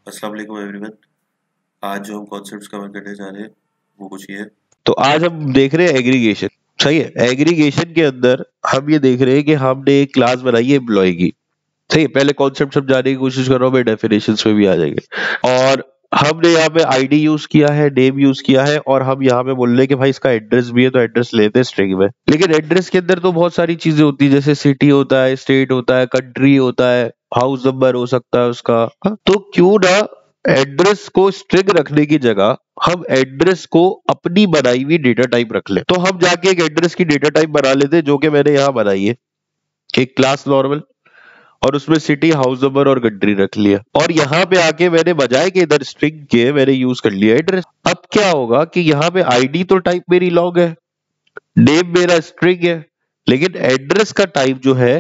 अस्सलाम वालेकुम एवरीवन। आज जो हम कॉन्सेप्ट्स कवर करने जा रहे हैं वो कुछ ये है। तो आज हम देख रहे हैं एग्रीगेशन। सही है। एग्रीगेशन के अंदर हम ये देख रहे हैं कि हमने एक क्लास बनाई है एम्प्लॉय की। सही है। पहले कॉन्सेप्ट समझाने की कोशिश कर रहा हूं, मैं डेफिनेशंस में भी आ जाएंगे। और हमने यहाँ पे आईडी यूज किया है, नेम यूज किया है, और हम यहाँ पे बोल रहे हैं कि भाई इसका एड्रेस भी है, तो एड्रेस लेते हैं स्ट्रिंग में। लेकिन एड्रेस के अंदर तो बहुत सारी चीजें होती है, जैसे सिटी होता है, स्टेट होता है, कंट्री होता है, हाउस नंबर हो सकता है उसका। हाँ, तो क्यों ना एड्रेस को स्ट्रिंग रखने की जगह हम एड्रेस को अपनी बनाई हुई डेटा टाइप रख ले। तो हम जाके एक एड्रेस की डेटा टाइप बना लेते हैं, जो कि मैंने यहाँ बनाई है, एक क्लास नॉर्मल, और उसमें सिटी, हाउस नंबर और कंट्री रख लिया। और यहाँ पे आके मैंने बजाय के इधर स्ट्रिंग के मैंने यूज कर लिया एड्रेस। अब क्या होगा कि यहाँ पे आईडी तो टाइप मेरी लॉग है, नेम मेरा स्ट्रिंग है, लेकिन एड्रेस का टाइप जो है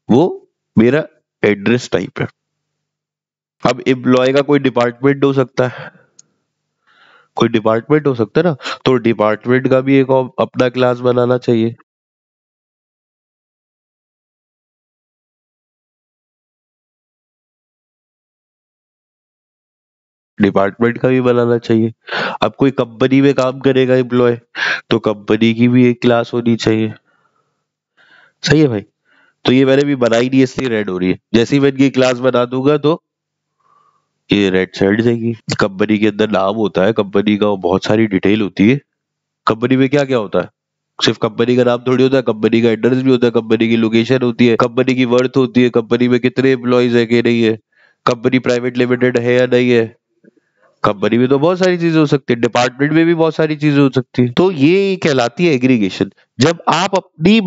वो मेरा एड्रेस टाइप है। अब एम्प्लॉय का कोई डिपार्टमेंट हो सकता है, कोई डिपार्टमेंट हो सकता है ना, तो डिपार्टमेंट का भी एक अपना क्लास बनाना चाहिए। डिपार्टमेंट का भी बनाना चाहिए। अब कोई कंपनी में काम करेगा एम्प्लॉय, तो कंपनी की भी एक क्लास होनी चाहिए। सही है भाई। तो ये मैंने भी बनाई नहीं, इसलिए रेड हो रही है। जैसे ही मैं इनकी क्लास बना दूंगा तो ये रेड से हट जाएगी। कंपनी के अंदर नाम होता है, कंपनी का बहुत सारी डिटेल होती है। कंपनी में क्या क्या होता है? सिर्फ कंपनी का नाम थोड़ी होता है, कंपनी का एड्रेस भी होता है, कंपनी की लोकेशन होती है, कंपनी की वर्थ होती है, कंपनी में कितने एम्प्लॉइज है कि नहीं है, कंपनी प्राइवेट लिमिटेड है या नहीं है। कंपनी में तो बहुत सारी चीजें हो सकती है, डिपार्टमेंट में भी बहुत सारी चीजें हो सकती है। तो ये कहलाती है एग्रीगेशन। जब आप अपनी ही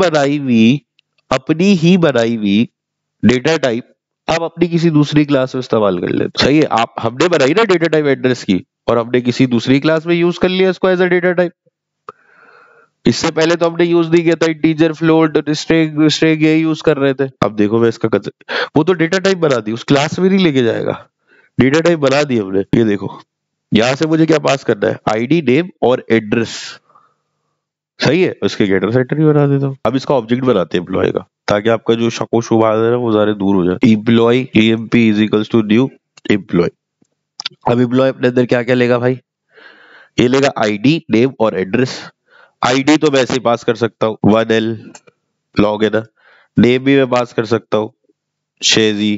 बनाई हुई डेटा टाइप आप अपनी किसी दूसरी क्लास में इस्तेमाल कर लेते। सही है। आप हमने बनाई ना डेटा टाइप एड्रेस की, और हमने किसी दूसरी क्लास में यूज कर लिया इसको एज अ डेटा टाइप। इससे पहले तो हमने यूज नहीं किया था, इंटीजर, फ्लोट, स्ट्रिंग स्ट्रिंग ये यूज कर रहे थे। अब देखो मैं इसका वो तो डेटा टाइप बना दी, उस क्लास में नहीं लेके जाएगा। डेटा टाइप बना दी हमने। ये देखो, यहां से मुझे क्या पास करना है? आईडी, नेम और एड्रेस। सही है। उसके गेटर सेटर ही बना देता हूँ। अब इसका ऑब्जेक्ट बनाते हैं एम्प्लॉय का, ताकि आपका जो शको शुबा है ना वो सारे दूर हो जाए। Employ emp is equals to new employ. अब एम्प्लॉय अपने अंदर क्या क्या लेगा भाई? ये लेगा आईडी, नेम और एड्रेस। आईडी तो मैं ऐसे ही पास कर सकता हूँ, 1L लॉग है ना। नेम भी मैं पास कर सकता हूँ, शेजी।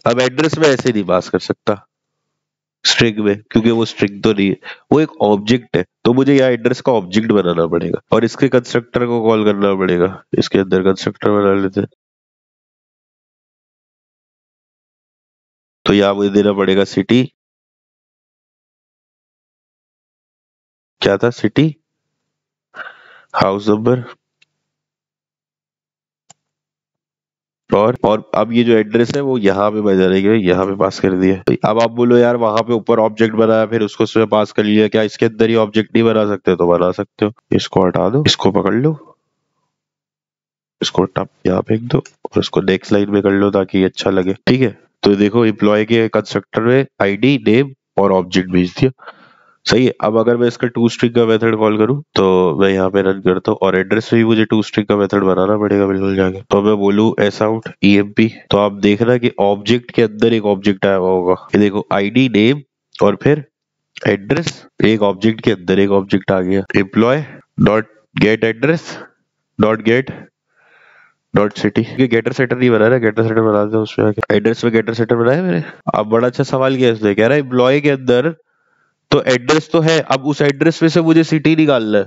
अब एड्रेस में ऐसे नहीं पास कर सकता स्ट्रिंग में, क्योंकि वो स्ट्रिंग तो नहीं है, वो एक ऑब्जेक्ट है। तो मुझे यहाँ एड्रेस का ऑब्जेक्ट बनाना पड़ेगा, और इसके कंस्ट्रक्टर को कॉल करना पड़ेगा। इसके अंदर कंस्ट्रक्टर बना लेते हैं। तो यहाँ मुझे देना पड़ेगा सिटी। क्या था? सिटी, हाउस नंबर, और अब ये जो एड्रेस है वो यहाँ पे बजा रहेगी, यहाँ पे पास कर दिया। अब आप बोलो यार वहां पे ऊपर ऑब्जेक्ट बनाया फिर उसको उसमें पास कर लिया, क्या इसके अंदर ही ऑब्जेक्ट नहीं बना सकते? तो बना सकते हो। इसको हटा दो, इसको पकड़ लो, इसको टप यहाँ फेंक दो, और उसको नेक्स्ट लाइन में कर लो ताकि ये अच्छा लगे। ठीक है। तो देखो एम्प्लॉय के कंस्ट्रक्टर में आईडी, नेम और ऑब्जेक्ट भेज दिया। सही है। अब अगर मैं इसका टू स्ट्रिंग का मेथड कॉल करूं, तो मैं यहाँ पे रन करता हूँ, और एड्रेस में भी मुझे टू स्ट्रिंग का मेथड बनाना पड़ेगा बिल्कुल जाके। तो मैं बोलूँ एस आउट ईएमपी, तो आप देखना कि ऑब्जेक्ट के अंदर एक ऑब्जेक्ट आया हुआ होगा। ये देखो, आईडी, नेम और फिर एड्रेस, एक ऑब्जेक्ट के अंदर एक ऑब्जेक्ट आ गया। Employ dot get address dot get dot city. Getter setter नहीं बना रहा, गेटर सेटर बना दो उसमें आके। एड्रेस में गेटर सेटर बनाया मैंने। अब बड़ा अच्छा सवाल किया इसने, कह रहा है एम्प्लॉय के अंदर तो एड्रेस तो है, अब उस एड्रेस में से मुझे सिटी निकालना है।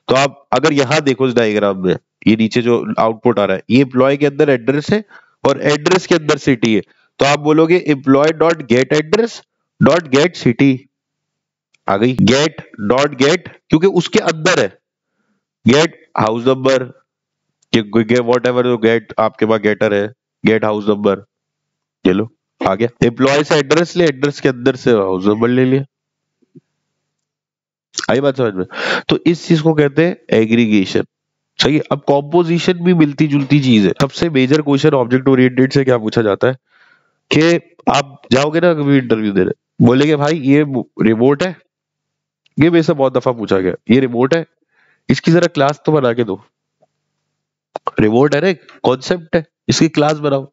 तो आप अगर यहां देखो इस डायग्राम में, ये नीचे जो आउटपुट आ रहा है, ये एम्प्लॉय के अंदर एड्रेस है और एड्रेस के अंदर सिटी है। तो आप बोलोगे employee dot get address dot get city. आ गई गेट डॉट गेट, क्योंकि उसके अंदर है। Get house number, whatever जो गेट आपके पास गेटर है, गेट हाउस नंबर, ये लो आ गया। एम्प्लॉय से एड्रेस ले, एड्रेस के अंदर से हाउस नंबर ले लिया। आई बात समझ में? तो इस चीज को कहते हैं एग्रीगेशन। सही है। अब कॉम्पोजिशन भी मिलती जुलती चीज है। सबसे मेजर क्वेश्चन ऑब्जेक्ट ओरिएंटेड से क्या पूछा जाता है कि आप जाओगे ना कभी इंटरव्यू देने, बोलेंगे भाई ये रिमोट है। ये मेरे से बहुत दफा पूछा गया, ये रिमोट है, इसकी जरा क्लास तो बना के दो। रिमोट है ना, कॉन्सेप्ट है, इसकी क्लास बनाओ।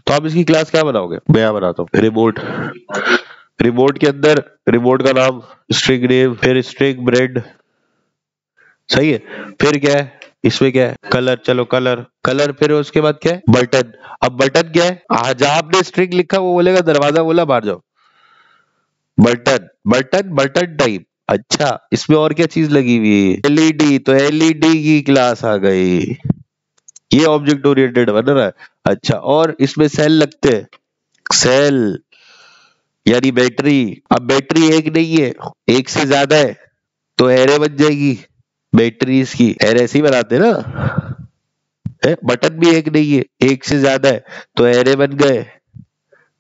तो आप इसकी क्लास क्या बनाओगे? मैं यहाँ बनाता हूँ रिमोट। रिमोट के अंदर रिमोट का नाम, स्ट्रिंग नेम, फिर स्ट्रिंग ब्रेड, सही है। फिर क्या है इसमें, क्या है कलर, चलो कलर, कलर। फिर उसके बाद क्या है बटन। अब बटन क्या है, आज आपने स्ट्रिंग लिखा वो बोलेगा दरवाजा बोला बाहर जाओ, बटन बटन बटन टाइप। अच्छा इसमें और क्या चीज लगी हुई है, एलईडी, तो एलईडी की क्लास आ गई, ये ऑब्जेक्ट ओरिएंटेड बन रहा है। अच्छा और इसमें सेल लगते हैं, सेल यानी बैटरी। अब बैटरी एक नहीं है, एक से ज्यादा है तो एरे बन जाएगी बैटरीज की, एरे ऐसे ही बनाते हैं ना। बटन भी एक नहीं है, एक से ज्यादा है तो एरे बन गए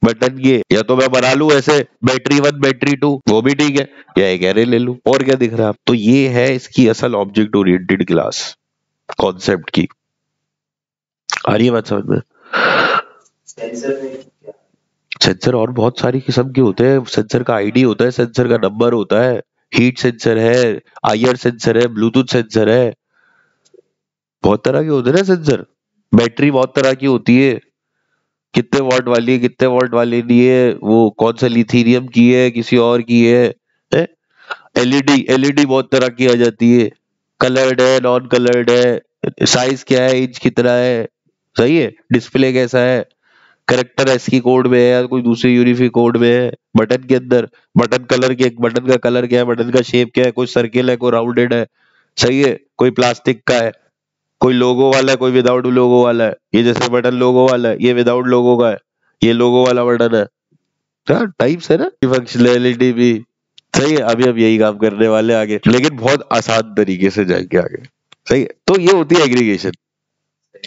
बटन के। या तो मैं बना लूं ऐसे बैटरी 1 बैटरी 2, वो भी ठीक है, या एक एरे ले लूं। और क्या दिख रहा है आप, तो ये है इसकी असल ऑब्जेक्ट ओरिएंटेड क्लास कॉन्सेप्ट की। आ रही है बात समझ में? सेंसर और बहुत सारी किस्म के होते हैं। सेंसर का आईडी होता है, सेंसर का नंबर होता है, हीट सेंसर है, आईआर सेंसर है, ब्लूटूथ सेंसर है, बहुत तरह के होते हैं ना सेंसर। बैटरी बहुत तरह की होती है, कितने वॉट वाली है, कितने वॉट वाली नहीं है, वो कौन सा लिथियम की है, किसी और की है। एलईडी, एलईडी बहुत तरह की आ जाती है, कलर्ड है, नॉन कलर्ड है, साइज क्या है, इंच कितना है, सही है, डिस्प्ले कैसा है, करेक्टर एस्की कोड में है या कोई दूसरे यूनिफिक कोड में है। बटन के अंदर बटन कलर के, बटन का कलर क्या है, बटन का शेप क्या है, कोई सर्किल है, कोई राउंडेड है, सही है, कोई प्लास्टिक का है, कोई लोगो वाला है, कोई विदाउट लोगो वाला है। ये जैसे बटन लोगो वाला है, ये विदाउट लोगो का है, ये लोगो वाला बटन है। क्या टाइप्स है ना फंक्शनैलिटी भी, सही है। अभी अब यही काम करने वाले आगे, लेकिन बहुत आसान तरीके से जाएंगे आगे, सही है। तो ये होती है एग्रीगेशन।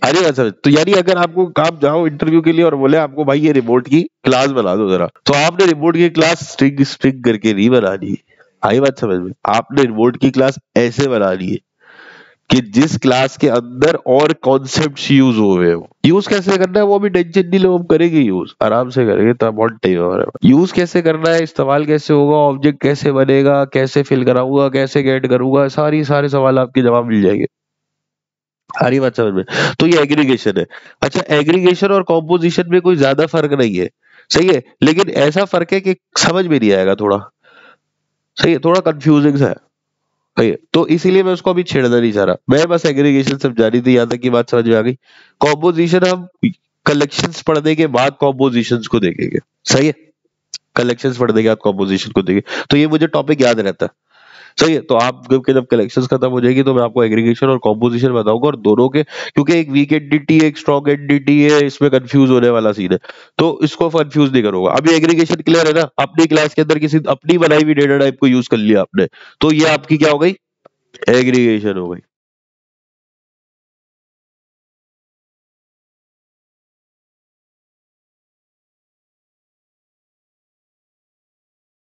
अरे अच्छा, तो यानी अगर आपको काम जाओ इंटरव्यू के लिए और बोले आपको भाई ये रिमोट की क्लास बना दो जरा, तो आपने रिमोट की क्लास स्ट्रिंग स्ट्रिंग करके नहीं बनानी। आई बात समझ में? आपने रिमोट की क्लास ऐसे बनानी है कि जिस क्लास के अंदर और कॉन्सेप्ट्स यूज हुए हो। यूज कैसे करना है वो भी टेंशन नहीं लो, हम करेंगे, यूज आराम से करेंगे, तो बहुत टाइम हमारे पास। यूज कैसे करना है, इस्तेमाल कैसे होगा, ऑब्जेक्ट कैसे बनेगा, कैसे फिल कराऊंगा, कैसे गेट करूंगा, सारे सवाल आपके जवाब मिल जाएंगे। सारी बात समझ में? तो ये एग्रीगेशन है। अच्छा एग्रीगेशन और कॉम्पोजिशन में कोई ज्यादा फर्क नहीं है, सही है, लेकिन ऐसा फर्क है कि समझ में नहीं आएगा थोड़ा, सही है, थोड़ा कंफ्यूजिंग सा है, सही है। तो इसीलिए मैं उसको अभी छेड़ना नहीं चाह रहा, मैं बस एग्रीगेशन समझा रही थी, यहाँ तक की बात समझ में आ गई। कॉम्पोजिशन हम कलेक्शंस पढ़ने के बाद कॉम्पोजिशंस को देखेंगे, सही है, कलेक्शंस पढ़ने के बाद कॉम्पोजिशन को देखेंगे, तो ये मुझे टॉपिक याद रहता है, सही है। तो आप जब कलेक्शंस खत्म हो जाएगी तो मैं आपको एग्रीगेशन और कॉम्पोजिशन बताऊंगा, और दोनों के, क्योंकि एक वीक एंटिटी एक स्ट्रॉन्ग एंटिटी है, इसमें कंफ्यूज होने वाला सीन है, तो इसको कंफ्यूज नहीं करूंगा। अभी एग्रीगेशन क्लियर है ना, अपनी क्लास के अंदर किसी अपनी बनाई हुई डेटा टाइप को यूज कर लिया आपने, तो ये आपकी क्या हो गई, एग्रीगेशन हो गई।